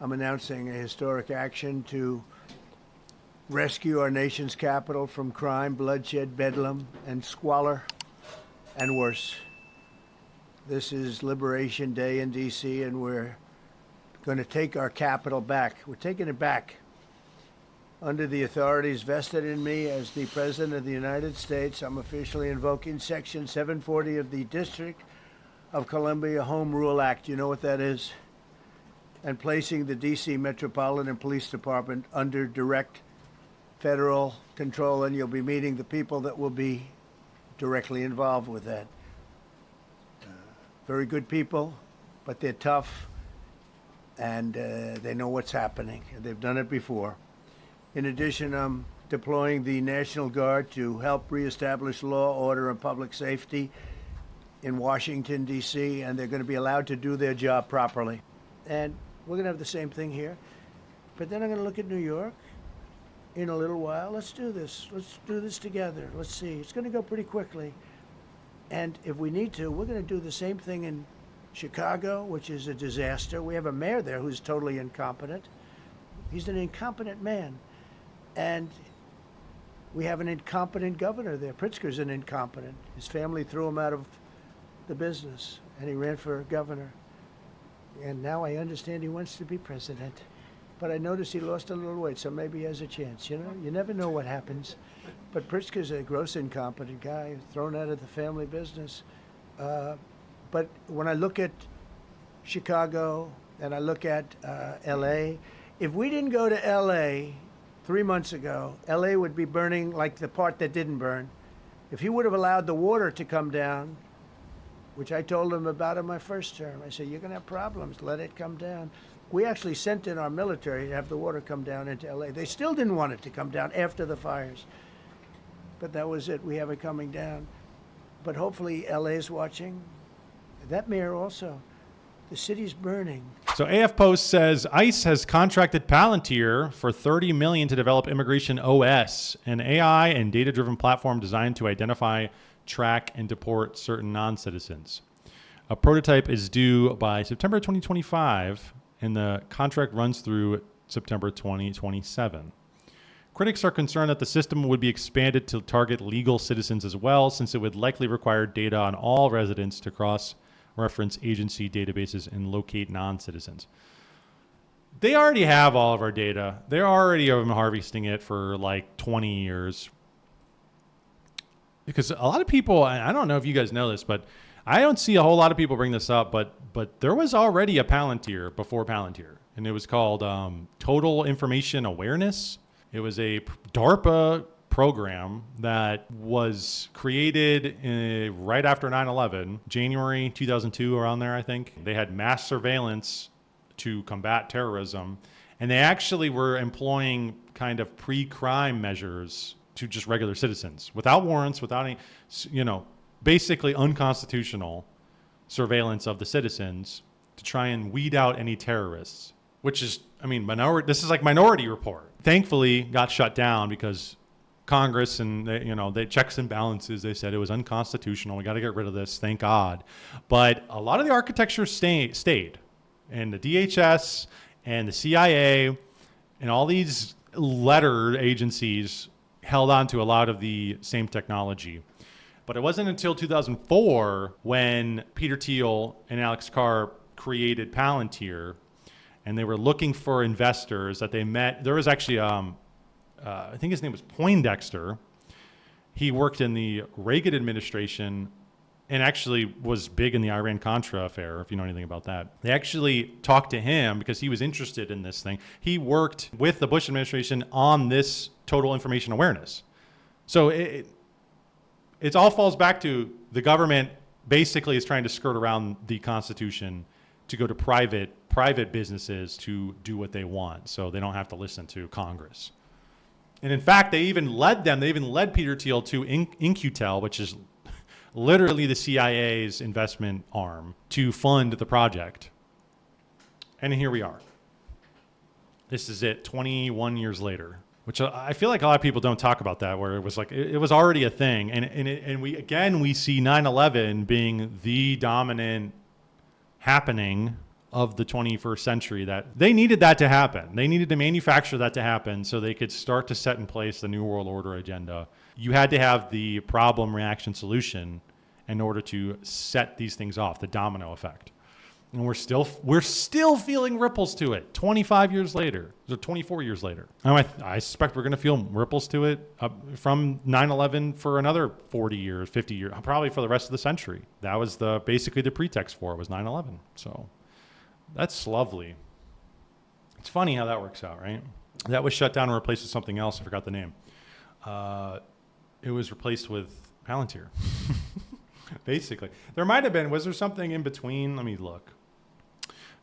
I'm announcing a historic action to rescue our nation's capital from crime, bloodshed, bedlam, and squalor, and worse. This is Liberation Day in D.C., and we're going to take our capital back. We're taking it back. Under the authorities vested in me as the President of the United States, I'm officially invoking Section 740 of the District of Columbia Home Rule Act. You know what that is? And placing the D.C. Metropolitan Police Department under direct federal control, and you'll be meeting the people that will be directly involved with that. Very good people, but they're tough, and they know what's happening. They've done it before. In addition, I'm deploying the National Guard to help reestablish law, order, and public safety in Washington, D.C., and they're going to be allowed to do their job properly. And we're going to have the same thing here. But then I'm going to look at New York in a little while. Let's do this. Let's do this together. Let's see. It's going to go pretty quickly. And if we need to, we're going to do the same thing in Chicago, which is a disaster. We have a mayor there who's totally incompetent. He's an incompetent man. And we have an incompetent governor there. Pritzker's an incompetent. His family threw him out of the business, and he ran for governor. And now I understand he wants to be president. But I noticed he lost a little weight, so maybe he has a chance. You know, you never know what happens. But Pritzker's a gross incompetent guy, thrown out of the family business. But when I look at Chicago and I look at L.A., if we didn't go to L.A. 3 months ago, L.A. would be burning like the part that didn't burn. If he would have allowed the water to come down, which I told him about in my first term, I said, you're going to have problems, let it come down. We actually sent in our military to have the water come down into L.A. They still didn't want it to come down after the fires. But that was it, we have it coming down. But hopefully L.A.'s watching. That mayor also. The city's burning. So AF Post says ICE has contracted Palantir for $30 million to develop Immigration OS, an AI and data-driven platform designed to identify, track, and deport certain non-citizens. A prototype is due by September 2025, and the contract runs through September 2027. Critics are concerned that the system would be expanded to target legal citizens as well, since it would likely require data on all residents to cross-reference agency databases and locate non-citizens. They already have all of our data. They're already harvesting it for like 20 years. Because a lot of people, I don't know if you guys know this, but I don't see a whole lot of people bring this up, but there was already a Palantir before Palantir, and it was called Total Information Awareness. It was a DARPA program that was created right after 9/11, January 2002, around there, I think. They had mass surveillance to combat terrorism, and they actually were employing kind of pre-crime measures to just regular citizens without warrants, without any, basically unconstitutional surveillance of the citizens to try and weed out any terrorists, which is, this is like Minority Report. Thankfully got shut down because Congress and they checks and balances, they said it was unconstitutional. We got to get rid of this. Thank God. But a lot of the architecture stayed, and the DHS and the CIA and all these letter agencies held on to a lot of the same technology. But it wasn't until 2004 when Peter Thiel and Alex Carr created Palantir, and they were looking for investors that they met. There was actually, I think his name was Poindexter. He worked in the Reagan administration and actually was big in the Iran-Contra affair, if you know anything about that. They actually talked to him because he was interested in this thing. He worked with the Bush administration on this total information awareness. So it all falls back to the government basically is trying to skirt around the Constitution to go to private businesses to do what they want, so they don't have to listen to Congress. And in fact, they even led Peter Thiel to In-Q-Tel, which is literally the CIA's investment arm, to fund the project. And here we are. This is it, 21 years later, which I feel like a lot of people don't talk about that, where it was like, it was already a thing. And we see 9/11 being the dominant happening of the 21st century that they needed that to happen. They needed to manufacture that to happen so they could start to set in place the New World Order agenda. You had to have the problem, reaction, solution in order to set these things off, the domino effect. And we're still feeling ripples to it 25 years later, or 24 years later. And I suspect we're going to feel ripples to it from 9/11 for another 40 years, 50 years, probably for the rest of the century. That was basically the pretext for it was 9/11. So that's lovely. It's funny how that works out, right? That was shut down and replaced with something else. I forgot the name. It was replaced with Palantir. Basically. There might have been, was there something in between? Let me look.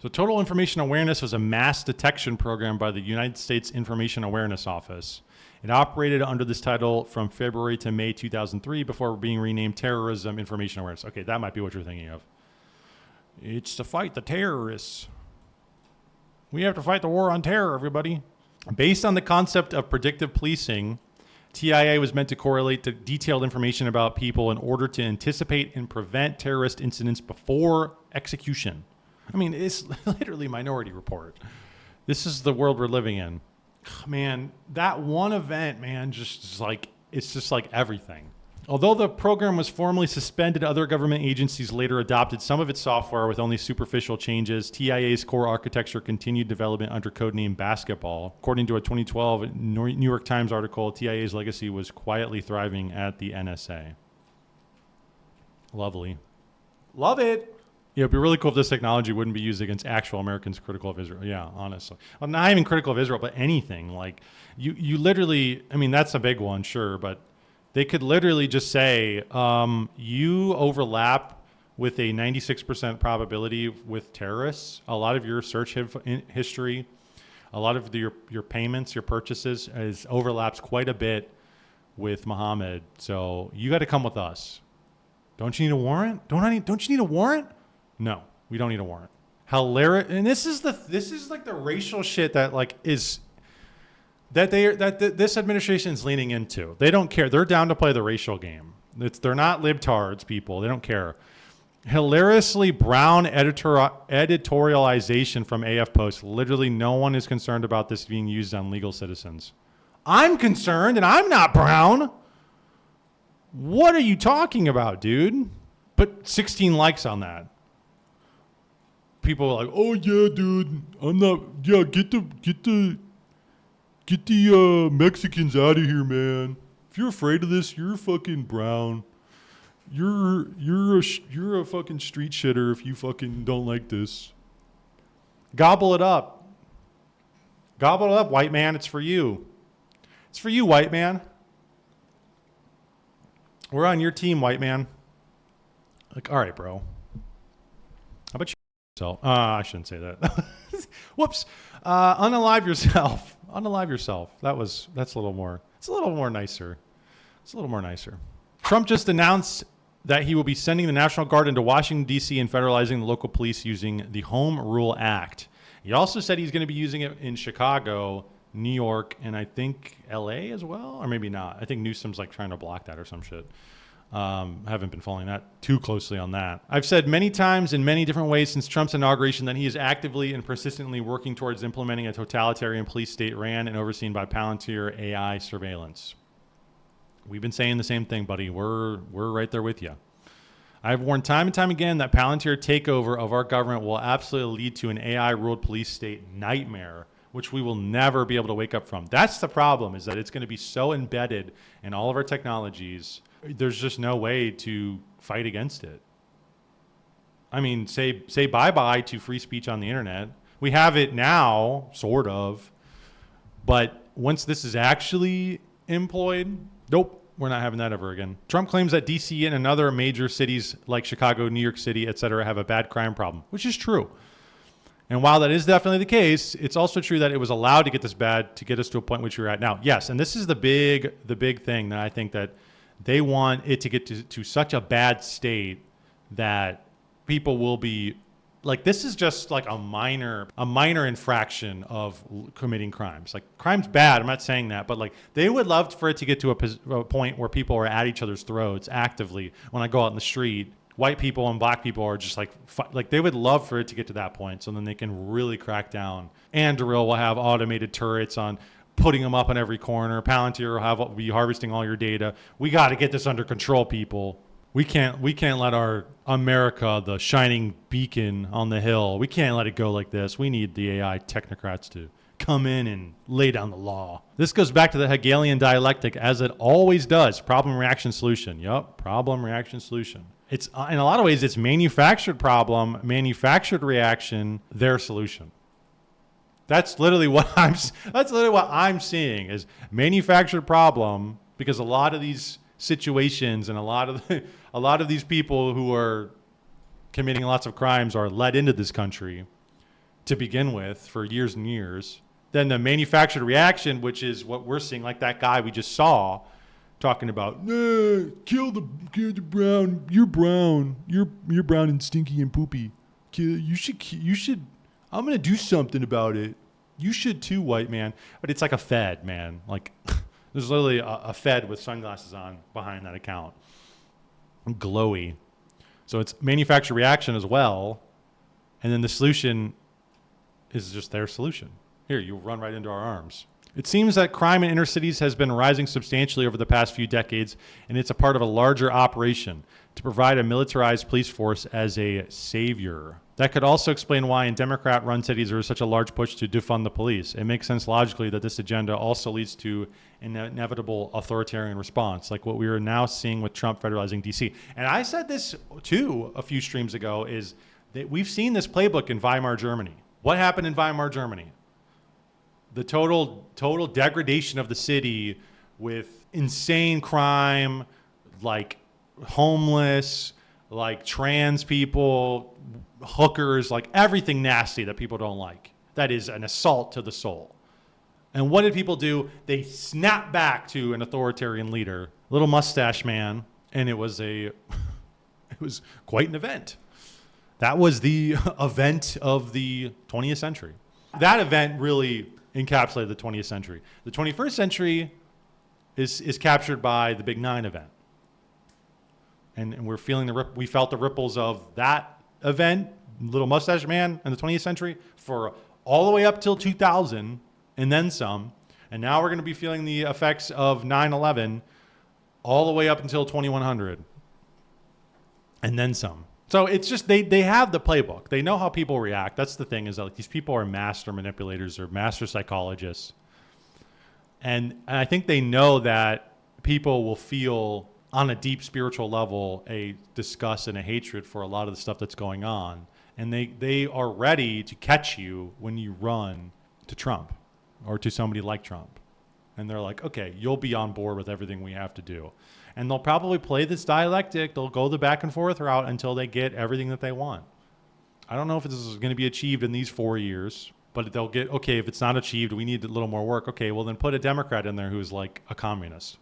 So Total Information Awareness was a mass detection program by the United States Information Awareness Office. It operated under this title from February to May 2003 before being renamed Terrorism Information Awareness. Okay, that might be what you're thinking of. It's to fight the terrorists. We have to fight the war on terror, everybody. Based on the concept of predictive policing, TIA was meant to correlate to detailed information about people in order to anticipate and prevent terrorist incidents before execution. I mean, it's literally Minority Report. This is the world we're living in. Man, that one event, man, it's just like everything. Although the program was formally suspended, other government agencies later adopted some of its software with only superficial changes. TIA's core architecture continued development under codename Basketball. According to a 2012 New York Times article, TIA's legacy was quietly thriving at the NSA. Lovely. Love it. Yeah, it'd be really cool if this technology wouldn't be used against actual Americans critical of Israel. Yeah, honestly. Well, not even critical of Israel, but anything. Like, you literally, I mean, that's a big one, sure, but they could literally just say, you overlap with a 96% probability with terrorists. A lot of your search history, a lot of your payments, your purchases overlaps quite a bit with Muhammad. So you got to come with us. Don't you need a warrant? Don't you need a warrant? No, we don't need a warrant. Hilarious. And this is like the racial shit that this administration is leaning into. They don't care. They're down to play the racial game. They're not libtards, people. They don't care. Hilariously brown editorialization from AF Post. Literally no one is concerned about this being used on legal citizens. I'm concerned and I'm not brown. What are you talking about, dude? Put 16 likes on that. People are like, oh yeah, dude. I'm not, yeah, get the Mexicans out of here, man. If you're afraid of this, you're fucking brown. You're a fucking street shitter if you fucking don't like this. Gobble it up. Gobble it up, white man. It's for you. It's for you, white man. We're on your team, white man. Like, all right, bro. How about you? I shouldn't say that. Whoops. Unalive yourself. Unalive yourself. That's a little more. It's a little more nicer. It's a little more nicer. Trump just announced that he will be sending the National Guard into Washington, D.C. and federalizing the local police using the Home Rule Act. He also said he's going to be using it in Chicago, New York, and I think L.A. as well, or maybe not. I think Newsom's like trying to block that or some shit. I haven't been following that too closely on that. I've said many times in many different ways since Trump's inauguration that he is actively and persistently working towards implementing a totalitarian police state ran and overseen by Palantir AI surveillance. We've been saying the same thing, buddy. We're right there with you. I've warned time and time again that Palantir takeover of our government will absolutely lead to an AI-ruled police state nightmare, which we will never be able to wake up from. That's the problem, is that it's going to be so embedded in all of our technologies. There's just no way to fight against it. I mean, say bye-bye to free speech on the internet. We have it now, sort of. But once this is actually employed, nope, we're not having that ever again. Trump claims that D.C. and other major cities like Chicago, New York City, etc., have a bad crime problem, which is true. And while that is definitely the case, it's also true that it was allowed to get this bad to get us to a point which we're at now. Yes, and this is the big thing that I think that they want it to get to such a bad state that people will be like, this is just like a minor infraction of committing crimes. Like, crime's bad. I'm not saying that, but like, they would love for it to get to a point where people are at each other's throats actively when I go out in the street white people and black people are just like they would love for it to get to that point, so then they can really crack down. Anduril will have automated turrets on putting them up on every corner. Palantir will be harvesting all your data. We got to get this under control, people. We can't let our America, the shining beacon on the hill, we can't let it go like this. We need the AI technocrats to come in and lay down the law. This goes back to the Hegelian dialectic, as it always does. Problem, reaction, solution. Yup, problem, reaction, solution. It's in a lot of ways, it's manufactured problem, manufactured reaction, their solution. That's literally what I'm seeing is manufactured problem, because a lot of these situations and a lot of these people who are committing lots of crimes are led into this country to begin with for years and years. Then the manufactured reaction, which is what we're seeing, like that guy we just saw talking about, kill the brown, you're brown and stinky and poopy. You should, I'm going to do something about it. You should too, white man. But it's like a Fed, man. Like there's literally a Fed with sunglasses on behind that account. Glowy. So it's manufactured reaction as well. And then the solution is just their solution. Here, you run right into our arms. It seems that crime in inner cities has been rising substantially over the past few decades, and it's a part of a larger operation to provide a militarized police force as a savior. That could also explain why in Democrat-run cities there is such a large push to defund the police. It makes sense logically that this agenda also leads to an inevitable authoritarian response, like what we are now seeing with Trump federalizing D.C. And I said this too a few streams ago, is that we've seen this playbook in Weimar Germany. What happened in Weimar Germany? The total degradation of the city with insane crime, like homeless, like trans people, hookers, like everything nasty that people don't like. That is an assault to the soul. And what did people do? They snapped back to an authoritarian leader, little mustache man, and it was quite an event. That was the event of the 20th century. That event really encapsulated the 20th century. The 21st century is captured by the Big 9 event. And we're feeling we felt the ripples of that event, little mustache man in the 20th century, for all the way up till 2000 and then some. And now we're going to be feeling the effects of 9/11 all the way up until 2100 and then some. So it's just they have the playbook. They know how people react. That's the thing, is that like, these people are master manipulators or master psychologists. And I think they know that people will feel on a deep spiritual level a disgust and a hatred for a lot of the stuff that's going on. And they are ready to catch you when you run to Trump or to somebody like Trump. And they're like, okay, you'll be on board with everything we have to do. And they'll probably play this dialectic. They'll go the back and forth route until they get everything that they want. I don't know if this is going to be achieved in these 4 years, but they'll get, okay, if it's not achieved, we need a little more work. Okay, well then put a Democrat in there who's like a communist.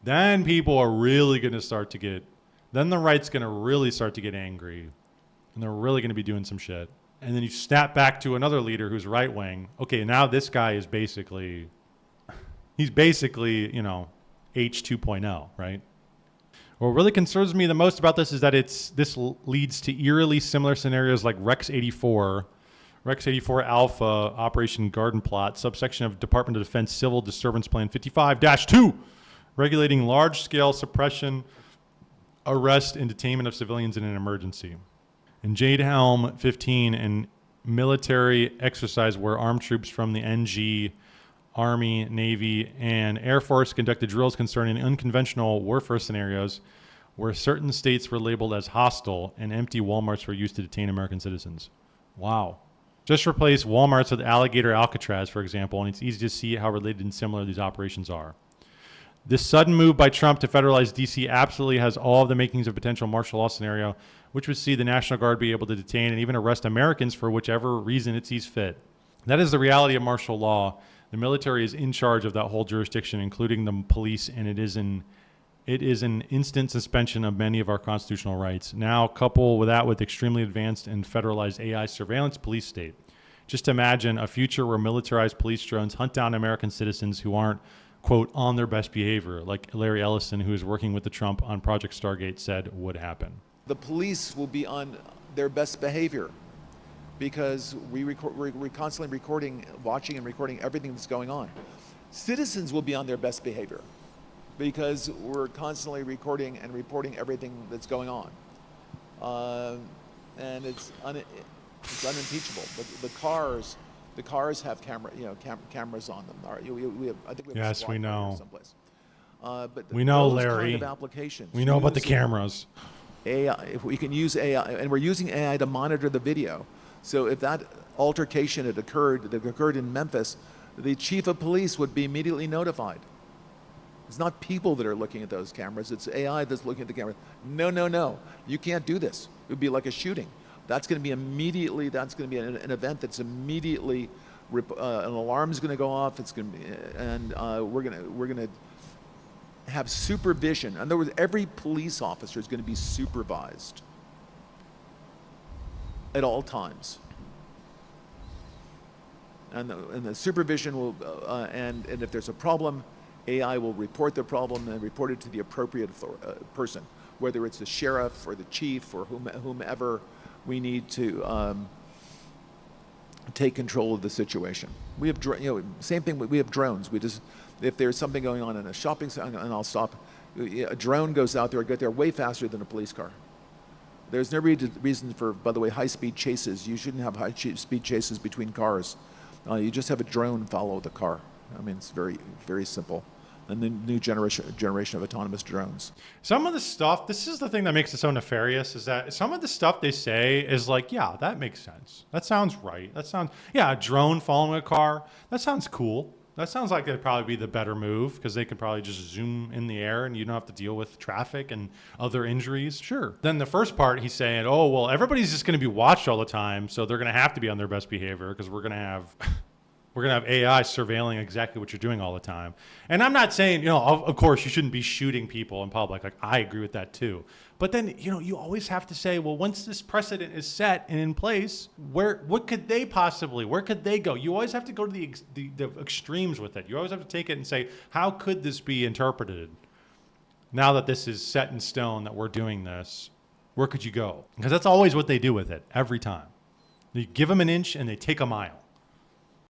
Then people are really going to start to get, then the right's going to really start to get angry. And they're really going to be doing some shit. And then you snap back to another leader who's right wing. Okay, now this guy is basically, he's basically, H 2.0, right? What really concerns me the most about this is that this leads to eerily similar scenarios like Rex 84 Alpha, Operation Garden Plot, subsection of Department of Defense Civil Disturbance Plan 55-2, regulating large-scale suppression, arrest, and detainment of civilians in an emergency. And Jade Helm 15, an military exercise where armed troops from the NG, Army, Navy, and Air Force conducted drills concerning unconventional warfare scenarios where certain states were labeled as hostile and empty Walmarts were used to detain American citizens. Wow. Just replace Walmarts with Alligator Alcatraz, for example, and it's easy to see how related and similar these operations are. This sudden move by Trump to federalize D.C. absolutely has all of the makings of a potential martial law scenario, which would see the National Guard be able to detain and even arrest Americans for whichever reason it sees fit. That is the reality of martial law. The military is in charge of that whole jurisdiction, including the police, and it is an instant suspension of many of our constitutional rights. Now, couple with that with extremely advanced and federalized AI surveillance police state. Just imagine a future where militarized police drones hunt down American citizens who aren't quote, on their best behavior, like Larry Ellison, who is working with the Trump on Project Stargate, said would happen. The police will be on their best behavior because we're constantly recording, watching and recording everything that's going on. Citizens will be on their best behavior because we're constantly recording and reporting everything that's going on. And it's unimpeachable. The cars have cameras on them. I think we have a Yes, SWAT we car know. someplace. But We know, those Larry. kind of applications. We know about the using cameras. AI, if we can use AI, and we're using AI to monitor the video. So if that altercation that occurred in Memphis, the chief of police would be immediately notified. It's not people that are looking at those cameras, it's AI that's looking at the camera. No, you can't do this. It would be like a shooting. That's going to be an event that's immediately, an alarm's going to go off, it's going to be, and we're going to have supervision. In other words, every police officer is going to be supervised at all times. And the supervision will, and if there's a problem, AI will report the problem and report it to the appropriate person, whether it's the sheriff or the chief or whomever we need to take control of the situation. We have, same thing. We have drones. If there's something going on in a shopping center, and I'll stop, a drone goes out there, get there way faster than a police car. There's no reason for, by the way, high-speed chases. You shouldn't have high-speed chases between cars. You just have a drone follow the car. I mean, it's very, very simple. And the new generation of autonomous drones. Some of the stuff, this is the thing that makes it so nefarious, is that some of the stuff they say is like, yeah, that makes sense. That sounds right. A drone following a car, that sounds cool. That sounds like it'd probably be the better move because they could probably just zoom in the air and you don't have to deal with traffic and other injuries. Sure. Then the first part, he's saying, oh, well, everybody's just going to be watched all the time, so they're going to have to be on their best behavior because we're going to have AI surveilling exactly what you're doing all the time. And I'm not saying, of course, you shouldn't be shooting people in public. Like, I agree with that too. But then, you always have to say, well, once this precedent is set and in place, where could they go? You always have to go to the extremes with it. You always have to take it and say, how could this be interpreted? Now that this is set in stone, that we're doing this, where could you go? Because that's always what they do with it, every time. You give them an inch and they take a mile.